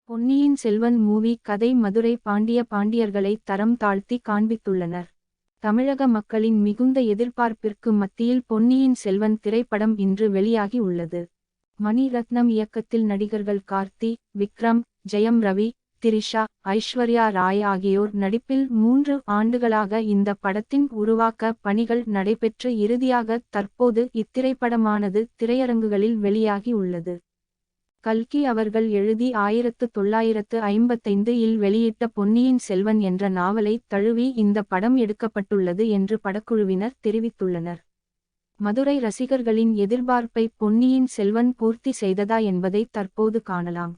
Ponniyin Selvan movie கதை மதுரை பாண்டிய பாண்டியர்களை தரம் தாழ்த்தி காண்பித்துள்ளனர். தமிழக மக்களின் மிகுந்த எதிர்பார்ப்பிற்கு மத்தியில் பொன்னியின் செல்வன் திரைப்படம் இன்று வெளியாகி உள்ளது. மணி ரத்னம் இயக்கத்தில் நடிகர்கள் கார்த்தி, விக்ரம், ஜெயம் ரவி, திரிஷா, ஐஸ்வர்யா ராய் ஆகியோர் நடிப்பில் 3 ஆண்டுகளாக இந்த படத்தின் உருவாக்க பணிகள் நடைபெற்று இறுதியாக தற்போது இத்திரைப்படமானது திரையரங்குகளில் வெளியாகி உள்ளது. கல்கி அவர்கள் எழுதி 1955 இல் வெளியிட்ட பொன்னியின் செல்வன் என்ற நாவலை தழுவி இந்த படம் எடுக்கப்பட்டுள்ளது என்று படக்குழுவினர் தெரிவித்துள்ளனர். மதுரை ரசிகர்களின் எதிர்பார்ப்பை பொன்னியின் செல்வன் பூர்த்தி செய்ததா என்பதை தற்போது காணலாம்.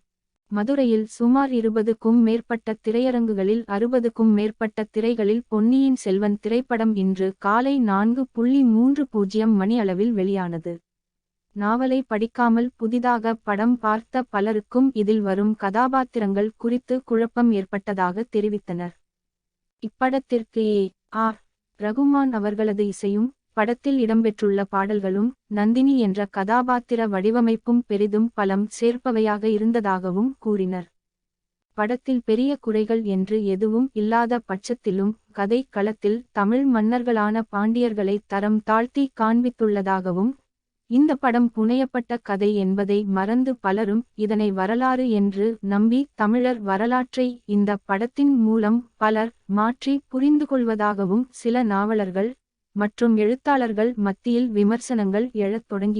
மதுரையில் சுமார் 20க்கும் மேற்பட்ட திரையரங்குகளில் 60க்கும் மேற்பட்ட திரைகளில் பொன்னியின் செல்வன் திரைப்படம் இன்று காலை 4:30 மணி அளவில் வெளியானது. நாவலை படிக்காமல் புதிதாக படம் பார்த்த பலருக்கும் இதில் வரும் கதாபாத்திரங்கள் குறித்து குழப்பம் ஏற்பட்டதாக தெரிவித்தனர். இப்படத்திற்கு A.R. ரகுமான் அவர்களது இசையும், படத்தில் இடம்பெற்றுள்ள பாடல்களும், நந்தினி என்ற கதாபாத்திர வடிவமைப்பும் பெரிதும் பலம் சேர்ப்பவையாக இருந்ததாகவும் கூறினர். படத்தில் பெரிய குறைகள் என்று எதுவும் இல்லாத பட்சத்திலும் கதை களத்தில் தமிழ் மன்னர்களான பாண்டியர்களை தரம் தாழ்த்தி காண்பித்துள்ளதாகவும், இந்த படம் புனையப்பட்ட கதை என்பதை மறந்து பலரும் இதனை வரலாறு என்று நம்பி தமிழர் வரலாற்றை இந்த படத்தின் மூலம் பலர் மாற்றி புரிந்துகொள்வதாகவும் சில நாவலர்கள் மற்றும் எழுத்தாளர்கள் மத்தியில் விமர்சனங்கள் எழத் தொடங்கியுள்ளன.